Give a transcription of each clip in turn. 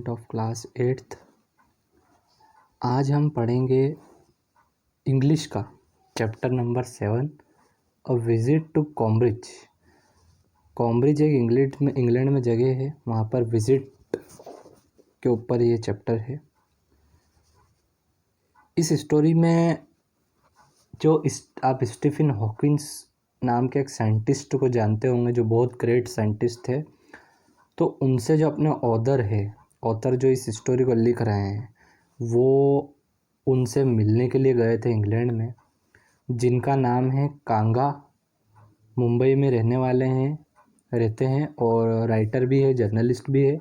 Of class 8th। आज हम पढ़ेंगे इंग्लिश का chapter number 7, a visit to Cambridge. Cambridge एक इंग्लैंड में जगह है, वहाँ पर विज़िट के ऊपर ये चैप्टर है। इस स्टोरी में आप स्टीफन हॉकिंस नाम के एक साइंटिस्ट को जानते होंगे, जो बहुत ग्रेट साइंटिस्ट थे। तो उनसे जो अपने ऑथर जो इस स्टोरी को लिख रहे हैं, वो उनसे मिलने के लिए गए थे इंग्लैंड में, जिनका नाम है कांगा। मुंबई में रहते हैं और राइटर भी है, जर्नलिस्ट भी है,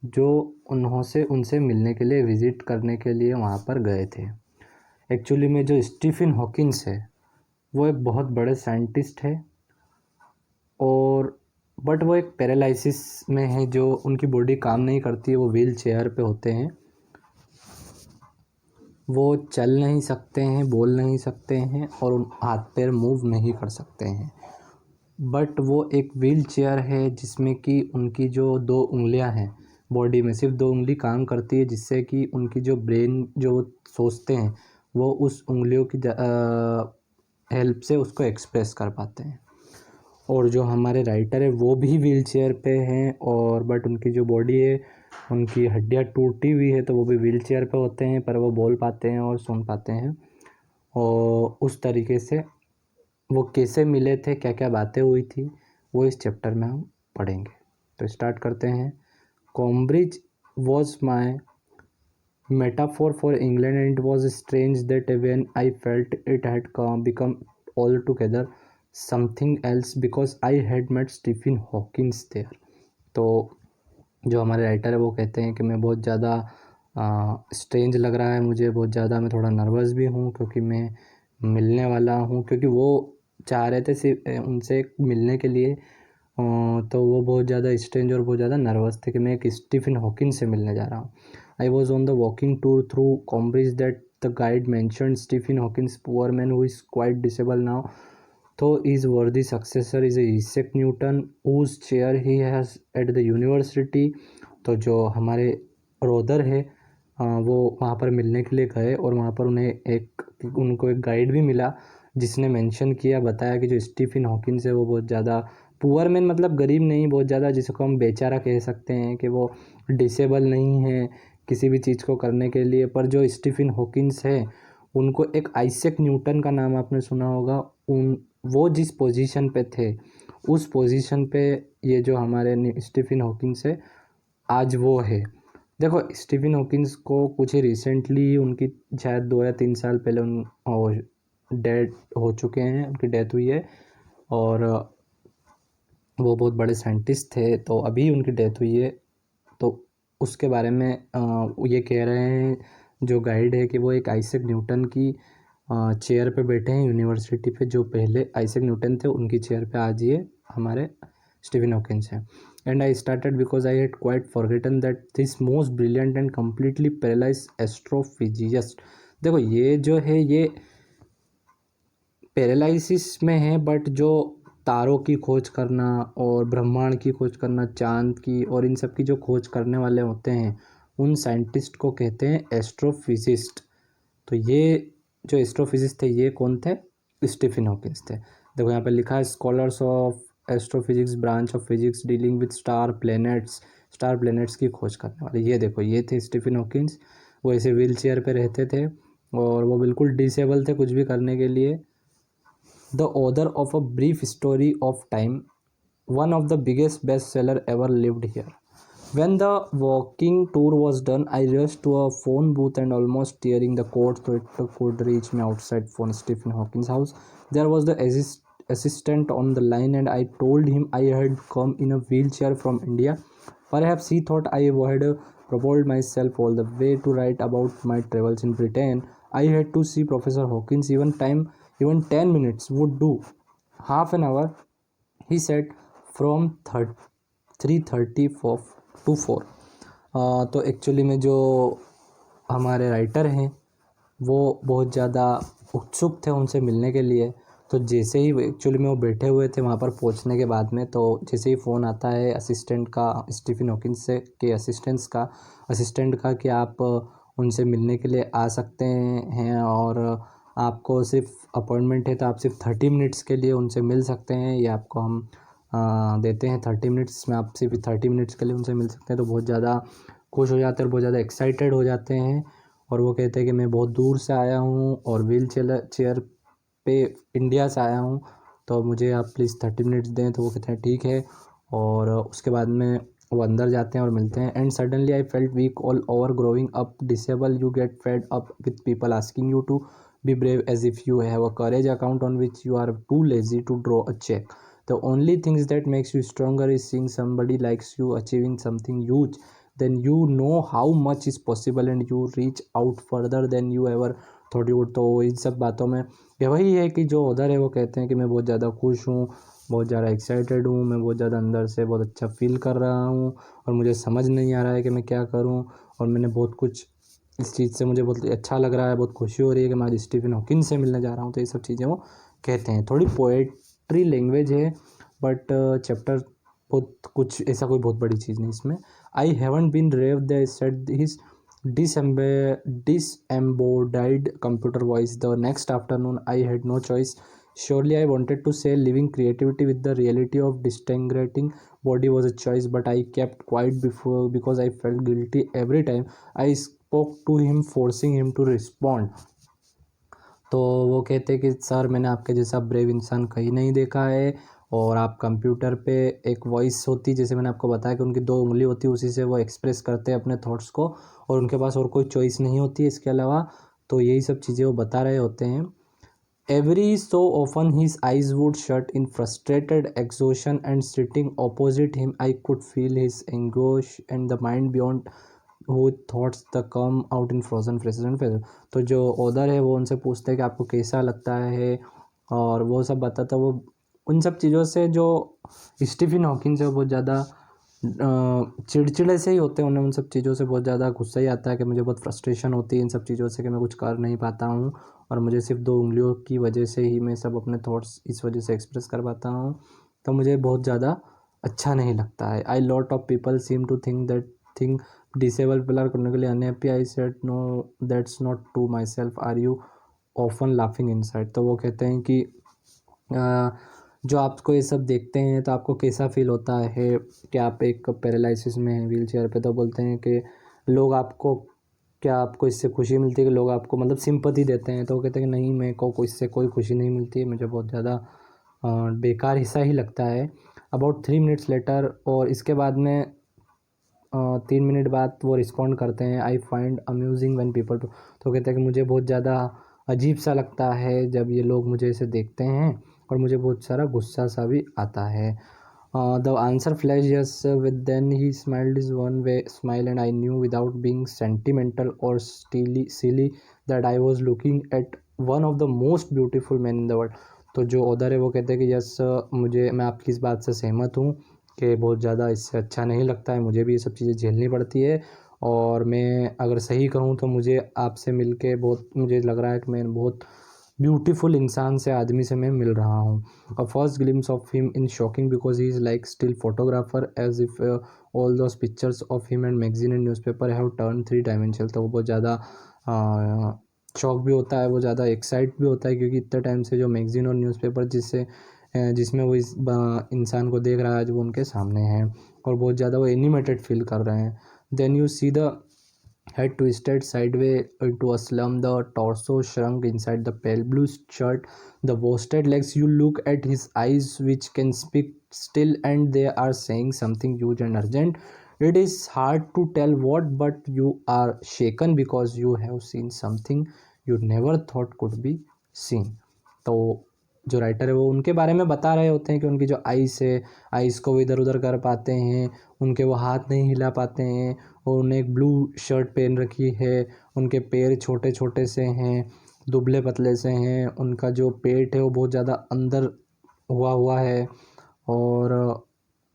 जो उनसे मिलने के लिए, विज़िट करने के लिए वहाँ पर गए थे। एक्चुअली में जो स्टीफन हॉकिंस है वो एक बहुत बड़े साइंटिस्ट है, और बट वो एक पैरालिसिस में है, जो उनकी बॉडी काम नहीं करती है, वो व्हील चेयर पे होते हैं, वो चल नहीं सकते हैं, बोल नहीं सकते हैं और उन हाथ पैर मूव नहीं कर सकते हैं। बट वो एक व्हील चेयर है जिसमें कि उनकी जो 2 उंगलियां हैं, बॉडी में सिर्फ 2 उंगली काम करती है, जिससे कि उनकी जो ब्रेन जो सोचते हैं वो उस उंगलियों की हेल्प से उसको एक्सप्रेस कर पाते हैं। और जो हमारे राइटर है वो भी व्हील चेयर पे हैं, और बट उनकी जो बॉडी है, उनकी हड्डियाँ टूटी हुई है, तो वो भी व्हील चेयर पे होते हैं, पर वो बोल पाते हैं और सुन पाते हैं। और उस तरीके से वो कैसे मिले थे, क्या क्या बातें हुई थी, वो इस चैप्टर में हम पढ़ेंगे। तो स्टार्ट करते हैं। Cambridge was my metaphor for England, and it was strange that when I felt it had become altogether something else because I had met Stephen Hawking there। तो जो हमारे राइटर है वो कहते हैं कि मैं बहुत ज़्यादा स्ट्रेंज लग रहा है मुझे, बहुत ज़्यादा मैं थोड़ा नर्वस भी हूँ, क्योंकि मैं मिलने वाला हूँ, क्योंकि वो चाह रहे थे सिर्फ उनसे मिलने के लिए। तो वो बहुत ज़्यादा स्ट्रेंज और बहुत ज़्यादा नर्वस थे कि मैं एक स्टीफन हॉकिंग से मिलने जा रहा हूँ। I was on the walking tour through Cambridge that the guide mentioned Stephen Hawking's poor man who is quite disabled now, though his worthy successor is Isaac Newton, whose chair he has at the university। तो जो हमारे रोदर है वो वहाँ पर मिलने के लिए गए, और वहाँ पर उनको एक गाइड भी मिला, जिसने मेंशन किया, बताया कि जो स्टीफन हॉकिंस है वो बहुत ज़्यादा पुअर मैन, मतलब गरीब नहीं, बहुत ज़्यादा जिसको हम बेचारा कह सकते हैं, कि वो डिसेबल नहीं है किसी भी चीज़ को करने के लिए। पर जो स्टीफन हॉकिंस है, उनको एक आइजैक न्यूटन का नाम आपने सुना होगा, वो जिस पोजीशन पे थे, उस पोजीशन पे ये जो हमारे स्टीफन हॉकिंस है आज वो है। देखो, स्टीफन हॉकिंस को कुछ ही रिसेंटली, उनकी शायद 2 या 3 साल पहले डेड हो चुके हैं, उनकी डेथ हुई है, और वो बहुत बड़े साइंटिस्ट थे, तो अभी उनकी डेथ हुई है। तो उसके बारे में ये कह रहे हैं जो गाइड है कि वो एक आइजैक न्यूटन की चेयर पे बैठे हैं यूनिवर्सिटी पे, जो पहले आइजैक न्यूटन थे उनकी चेयर पे आज ये हमारे स्टीफन हॉकिंस हैं। And I started because I had quite forgotten that this most brilliant and completely paralyse astrophysicist. देखो, ये जो है ये पैरालिसिस में है, बट जो तारों की खोज करना और ब्रह्मांड की खोज करना, चांद की और इन सब की जो खोज करने वाले होते हैं, उन साइंटिस्ट को कहते हैं एस्ट्रोफिजिस्ट। तो ये जो एस्ट्रोफिजिस्ट थे, ये कौन थे? स्टीफन हॉकिंस थे। देखो यहाँ पे लिखा है, scholars of astrophysics, branch of physics dealing with star planets की खोज करने वाले। ये देखो, ये थे स्टीफन हॉकिंस। वो ऐसे व्हील चेयर पर रहते थे और वो बिल्कुल डिसेबल थे कुछ भी करने के लिए। The author of A Brief Story of Time, one of the biggest bestseller ever lived here. When the walking tour was done, I rushed to a phone booth and almost tearing the cord so it could reach me outside phone Stephen Hawking's house. There was the assistant on the line, and I told him I had come in a wheelchair from India. Perhaps he thought I had propelled myself all the way to write about my travels in Britain. I had to see Professor Hawkins. Even 10 minutes would do. Half an hour, he said, from 3:30 to 4। तो actually में जो हमारे writer हैं वो बहुत ज़्यादा उत्सुक थे उनसे मिलने के लिए, तो जैसे ही एक्चुअली में वो बैठे हुए थे वहाँ पर पहुँचने के बाद में, तो जैसे ही फ़ोन आता है असिस्टेंट का, स्टीफन हॉकिंस से के असिस्टेंट का कि आप उनसे मिलने के लिए आ सकते हैं और आपको सिर्फ अपॉइंटमेंट है तो आप सिर्फ 30 मिनट्स के लिए उनसे मिल सकते हैं, ये आपको हम देते हैं 30 मिनट्स में, आप सिर्फ 30 मिनट्स के लिए उनसे मिल सकते हैं। तो बहुत ज़्यादा खुश हो जाते हैं और बहुत ज़्यादा एक्साइटेड हो जाते हैं और वो कहते हैं कि मैं बहुत दूर से आया हूँ और व्हील चेयर पे इंडिया से आया हूँ, तो मुझे आप प्लीज़ 30 मिनट्स दें। तो वो कहते हैं ठीक है, और उसके बाद में वो अंदर जाते हैं और मिलते हैं। And suddenly I felt weak all over, growing up disable, you get fed up with people asking you to be brave as if you have a courage account on which you are too lazy to draw a cheque. The only things that makes you stronger is seeing somebody likes you achieving something huge. Then you know how much is possible and you reach out further than you ever thought you would. तो इन सब बातों में ये वही है कि जो उधर है वो कहते हैं कि मैं बहुत ज़्यादा खुश हूँ, बहुत ज़्यादा एक्साइटेड हूँ, मैं बहुत ज़्यादा अंदर से बहुत अच्छा फील कर रहा हूँ और मुझे समझ नहीं आ रहा है कि मैं क्या करूँ, और मैंने बहुत कुछ इस चीज़ से मुझे बहुत अच्छा लग रहा है, बहुत खुशी हो रही है कि मैं आज स्टीफन हॉकिंग से मिलने जा रहा हूँ। तो ये सब चीज़ें वो कहते हैं। थोड़ी पोएट्री लैंग्वेज है बट चैप्टर बहुत कुछ ऐसा कोई बहुत बड़ी चीज़ नहीं इसमें। I haven't been brave they said his disembodied computer voice the next afternoon. I had no choice. Surely I wanted to say living creativity with the reality of disintegrating body was a choice, but I kept quiet because I felt guilty every time I spoke to him, forcing him to respond. तो वो कहते कि sir मैंने आपके जैसा brave इंसान कहीं नहीं देखा है, और आप कंप्यूटर पे एक वॉइस होती, जैसे मैंने आपको बताया कि उनकी 2 उंगली होती है, उसी से वो एक्सप्रेस करते हैं अपने थॉट्स को और उनके पास और कोई चॉइस नहीं होती है इसके अलावा। तो यही सब चीज़ें वो बता रहे होते हैं। Every so often his eyes would shut in frustrated exhaustion and sitting opposite him I could feel his anguish and the mind beyond who thoughts the come out in frozen phrases and face. तो जो other है वो उनसे पूछते हैं कि आपको कैसा लगता है, और वो सब बताता है। वो उन सब चीज़ों से जो स्टीफन हॉकिंग से वो बहुत ज़्यादा चिड़चिड़े से ही होते हैं, उन्हें उन सब चीज़ों से बहुत ज़्यादा गुस्सा ही आता है कि मुझे बहुत फ्रस्ट्रेशन होती है इन सब चीज़ों से कि मैं कुछ कर नहीं पाता हूँ और मुझे सिर्फ 2 उंगलियों की वजह से ही मैं सब अपने थॉट्स इस वजह से एक्सप्रेस कर पाता हूँ। तो मुझे बहुत ज़्यादा अच्छा नहीं लगता है। I lot of people seem to think disable people are chronically unhappy. I said no that's not true myself, are you often laughing inside. तो वो कहते हैं कि जो आपको ये सब देखते हैं तो आपको कैसा फील होता है कि आप एक पैरालिसिस में हैं व्हील चेयर पे। तो बोलते हैं कि लोग आपको, क्या आपको इससे खुशी मिलती है कि लोग आपको मतलब सिंपैथी देते हैं। तो वो कहते हैं कि नहीं, मेरे को इससे कोई खुशी नहीं मिलती है, मुझे बहुत ज़्यादा बेकार हिस्सा ही लगता है। अबाउट 3 मिनट्स लेटर, और इसके बाद में 3 मिनट बाद वो रिस्पॉन्ड करते हैं, I find amusing when people to. तो कहते हैं कि मुझे बहुत ज़्यादा अजीब सा लगता है जब ये लोग मुझे इसे देखते हैं और मुझे बहुत सारा गुस्सा सा भी आता है। The answer flash yes with then he smiled his one way smile and I knew without being sentimental और silly that I was looking at one of the most beautiful man in the world. तो जो other है वो कहते हैं कि yes मैं आपकी इस बात से सहमत हूँ कि बहुत ज़्यादा इससे अच्छा नहीं लगता है, मुझे भी ये सब चीज़ें झेलनी पड़ती है, और मैं अगर सही कहूँ तो मुझे आपसे मिल के बहुत मुझे लग रहा है कि मैं बहुत ब्यूटीफुल इंसान से, आदमी से मैं मिल रहा हूँ। A first glimpse of him in shocking because he is like still photographer as if all those pictures of him and magazine and newspaper have turn 3 dimensional. तो वो बहुत ज़्यादा शौक भी होता है, वो ज़्यादा एक्साइट भी होता है क्योंकि इतने टाइम से जो मैगज़ीन और न्यूज़पेपर जिसमें वो इस इंसान को देख रहा है आज वो उनके सामने है, और बहुत ज़्यादा वो एनिमेटेड फील कर रहे हैं। Then you see the head twisted sideways into a slump, the torso shrunk inside the pale blue shirt, the wasted legs. You look at his eyes, which can speak still, and they are saying something huge and urgent. It is hard to tell what, but you are shaken because you have seen something you never thought could be seen. तो जो writer है वो उनके बारे में बता रहे होते हैं कि उनकी जो आइस है, आइस को वो इधर उधर कर पाते हैं, उनके वो हाथ नहीं हिला पाते हैं, और उन्हें एक ब्लू शर्ट पहन रखी है, उनके पैर छोटे छोटे से हैं, दुबले पतले से हैं, उनका जो पेट है वो बहुत ज़्यादा अंदर हुआ है, और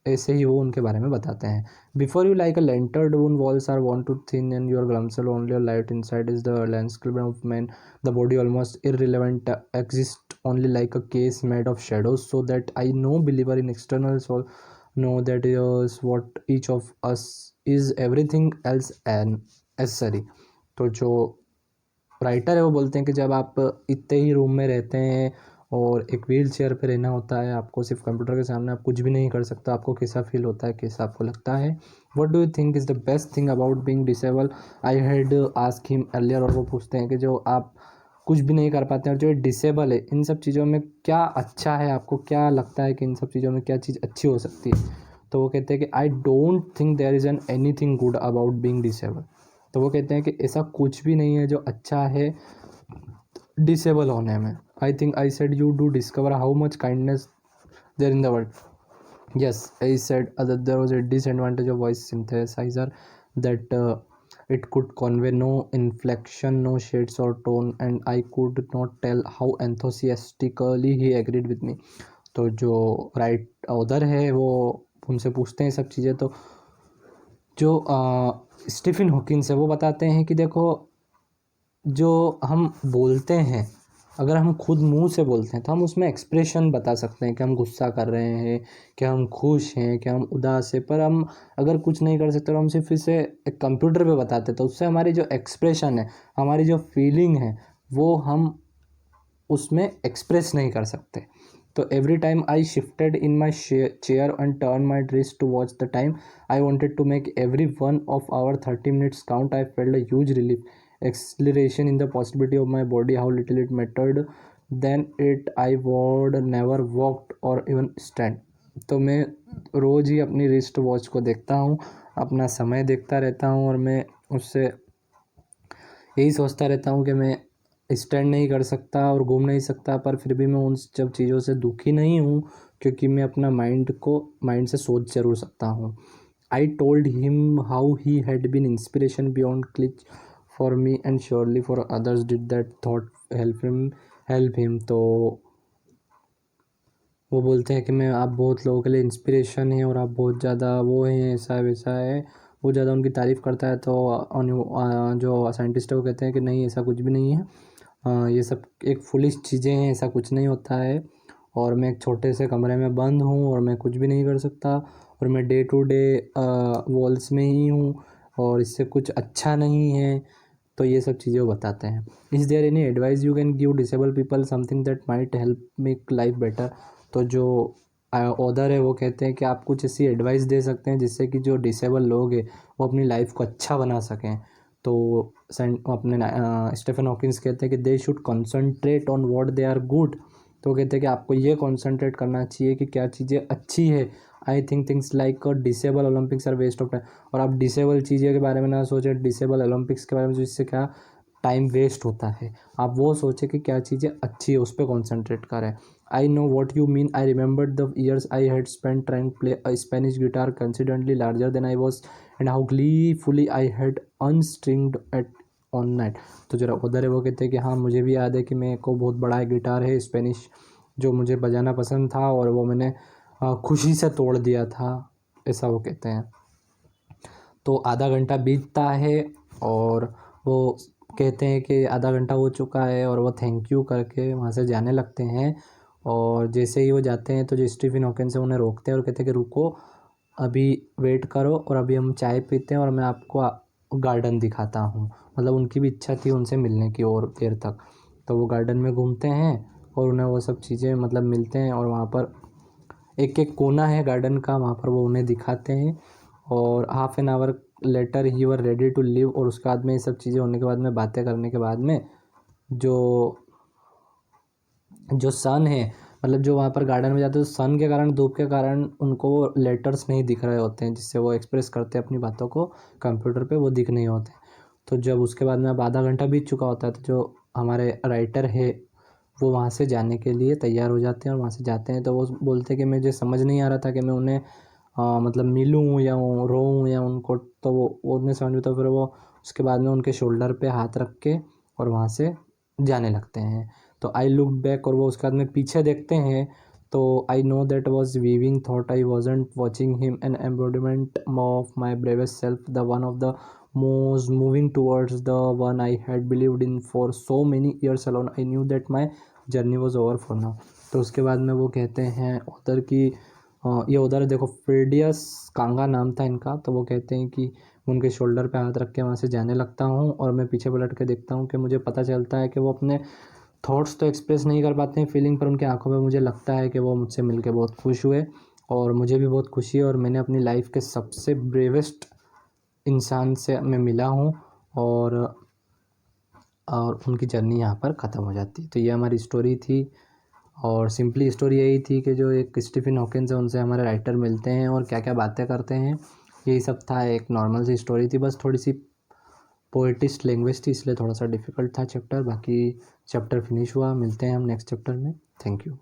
ऐसे ही वो उनके बारे में बताते हैं। Before you like a lantern one walls are want to thin and your glimpse only light inside is the landscape of man the body almost irrelevant exist only like a case made of shadows, so that I no believer in externals or know that is what each of us is everything else and necessary. तो जो writer है वो बोलते हैं कि जब आप इतने ही रूम में रहते हैं और एक व्हील चेयर पर रहना होता है, आपको सिर्फ कंप्यूटर के सामने, आप कुछ भी नहीं कर सकता, आपको कैसा फील होता है, कैसा आपको लगता है? What do you think is the best thing about being disable? I had ask him earlier. और वो पूछते हैं कि जो आप कुछ भी नहीं कर पाते हैं और जो डिसेबल है, इन सब चीज़ों में क्या अच्छा है? आपको क्या लगता है कि इन सब चीज़ों में क्या चीज़ अच्छी हो सकती है? तो वो कहते हैं कि I don't think there is an anything good about being disable. तो वो कहते हैं कि ऐसा कुछ भी नहीं है जो अच्छा है डिसेबल होने में। I think I said you do discover how much kindness there in the world. Yes, I said that there was a disadvantage of voice synthesizer, that it could convey no inflection, no shades or tone, and I could not tell how enthusiastically he agreed with me. तो जो right author है वो उनसे पूछते हैं सब चीज़ें, तो जो स्टीफन हॉकिंस है वो बताते हैं कि देखो, जो हम बोलते हैं, अगर हम खुद मुंह से बोलते हैं तो हम उसमें एक्सप्रेशन बता सकते हैं कि हम गुस्सा कर रहे हैं, कि हम खुश हैं, कि हम उदास हैं। पर हम अगर कुछ नहीं कर सकते और हम सिर्फ इसे एक कंप्यूटर पे बताते, तो उससे हमारी जो एक्सप्रेशन है, हमारी जो फीलिंग है, वो हम उसमें एक्सप्रेस नहीं कर सकते। तो every time I shifted in my chair and turn my dress to watch the time, I wanted to make every one of our 30 minutes count. I felt a huge relief, exhilaration in the possibility of my body, how little it mattered then it I would never walked or even stand। तो मैं रोज़ ही अपनी wrist watch को देखता हूँ, अपना समय देखता रहता हूँ और मैं उससे यही सोचता रहता हूँ कि मैं स्टैंड नहीं कर सकता और घूम नहीं सकता, पर फिर भी मैं उन सब चीज़ों से दुखी नहीं हूँ, क्योंकि मैं अपना माइंड से सोच जरूर सकता हूँ। I told him how he had been inspiration beyond cliche for me and surely for others did that thought help him. तो वो बोलते हैं कि मैं आप बहुत लोगों के लिए इंस्पिरेशन है और आप बहुत ज़्यादा वो हैं, ऐसा वैसा है, बहुत ज़्यादा उनकी तारीफ़ करता है। तो जो साइंटिस्ट है वो कहते हैं कि नहीं, ऐसा कुछ भी नहीं है, ये सब एक फुलिश चीज़ें हैं, ऐसा कुछ नहीं होता है। और मैं एक छोटे से कमरे में बंद हूँ और मैं कुछ भी नहीं कर सकता, और मैं डे टू डे वॉल्स में ही हूँ और इससे कुछ अच्छा नहीं है। तो ये सब चीज़ें वो बताते हैं। Is there any advice you can give disable people something that might help make life better? तो जो ऑथर है वो कहते हैं कि आप कुछ ऐसी एडवाइस दे सकते हैं जिससे कि जो डिसेबल लोग हैं वो अपनी लाइफ को अच्छा बना सकें। तो अपने स्टीफन हॉकिंस कहते हैं कि they should concentrate on what they are good. तो वो कहते हैं कि आपको ये कॉन्सनट्रेट करना चाहिए कि क्या चीज़ें अच्छी है। I think things like disable Olympics are waste of time. और आप डिसेबल चीज़ें के बारे में ना सोचें, डिसेबल ओलंपिक्स के बारे में, जिससे क्या टाइम वेस्ट होता है। आप वो सोचें कि क्या चीज़ें अच्छी है, उस पर कॉन्सेंट्रेट करें। I know what you mean, I remembered the years I had spent trying play a Spanish guitar considerably larger than I was, and how gleefully I had unstringed at on night. तो जरा उधर है वो कहते हैं कि हाँ, मुझे भी याद है कि मेरे को बहुत बड़ा गिटार है स्पेनिश जो मुझे बजाना पसंद था और वो मैंने खुशी से तोड़ दिया था, ऐसा वो कहते हैं। तो आधा घंटा बीतता है और वो कहते हैं कि आधा घंटा हो चुका है और वो थैंक यू करके वहाँ से जाने लगते हैं। और जैसे ही वो जाते हैं तो जो स्टीफन हॉकिंस है उन्हें रोकते हैं और कहते हैं कि रुको, अभी वेट करो और अभी हम चाय पीते हैं और मैं आपको गार्डन दिखाता हूँ। मतलब उनकी भी इच्छा थी उनसे मिलने की और देर तक। तो वो गार्डन में घूमते हैं और उन्हें वो सब चीज़ें मतलब मिलते हैं, और वहाँ पर एक एक कोना है गार्डन का, वहाँ पर वो उन्हें दिखाते हैं। और half an hour later he were ready to live. और उसके बाद में ये सब चीज़ें होने के बाद में, बातें करने के बाद में, जो जो सन है, मतलब जो वहाँ पर गार्डन में जाते हैं तो सन के कारण, धूप के कारण उनको लेटर्स नहीं दिख रहे होते हैं जिससे वो एक्सप्रेस करते हैं अपनी बातों को कंप्यूटर पे, वो दिख नहीं होते। तो जब उसके बाद में अब आधा घंटा बीत चुका होता है तो जो हमारे राइटर है वो वहाँ से जाने के लिए तैयार हो जाते हैं और वहाँ से जाते हैं। तो वो बोलते हैं कि मुझे समझ नहीं आ रहा था कि मैं उन्हें मतलब मिलूँ या रोऊँ या उनको, तो वो उन्हें समझ में, तो फिर वो उसके बाद में उनके शोल्डर पे हाथ रख के और वहाँ से जाने लगते हैं। तो आई लुक बैक, और वो उसके बाद में पीछे देखते हैं तो I know that was weaving thought I wasn't watching him an embodiment of my bravest self, the one of the moves moving towards the one I had believed in for so many years alone. I knew that my journey was over for now. तो उसके बाद में वो कहते हैं author की ये author देखो फ्रेडियस कांगा नाम था इनका। तो वो कहते हैं कि उनके शोल्डर पे हाथ रख के वहाँ से जाने लगता हूँ और मैं पीछे पलट के देखता हूँ कि मुझे पता चलता है कि वो अपने थॉट्स तो एक्सप्रेस नहीं कर पाते हैं फीलिंग, पर उनकी आंखों में मुझे लगता है कि वो मुझसे मिलके बहुत खुश हुए और मुझे भी बहुत खुशी है और मैंने अपनी लाइफ के सबसे ब्रेवेस्ट इंसान से मैं मिला हूँ। और उनकी जर्नी यहाँ पर ख़त्म हो जाती है। तो ये हमारी स्टोरी थी और सिंपली स्टोरी यही थी कि जो एक स्टीफन हॉकिंस है उनसे हमारे राइटर मिलते हैं और क्या क्या बातें करते हैं, यही सब था। एक नॉर्मल सी स्टोरी थी, बस थोड़ी सी पोएटिस्ट लैंग्वेज थी इसलिए थोड़ा सा डिफ़िकल्ट था चैप्टर। बाकी चैप्टर फिनिश हुआ, मिलते हैं हम नेक्स्ट चैप्टर में। Thank you.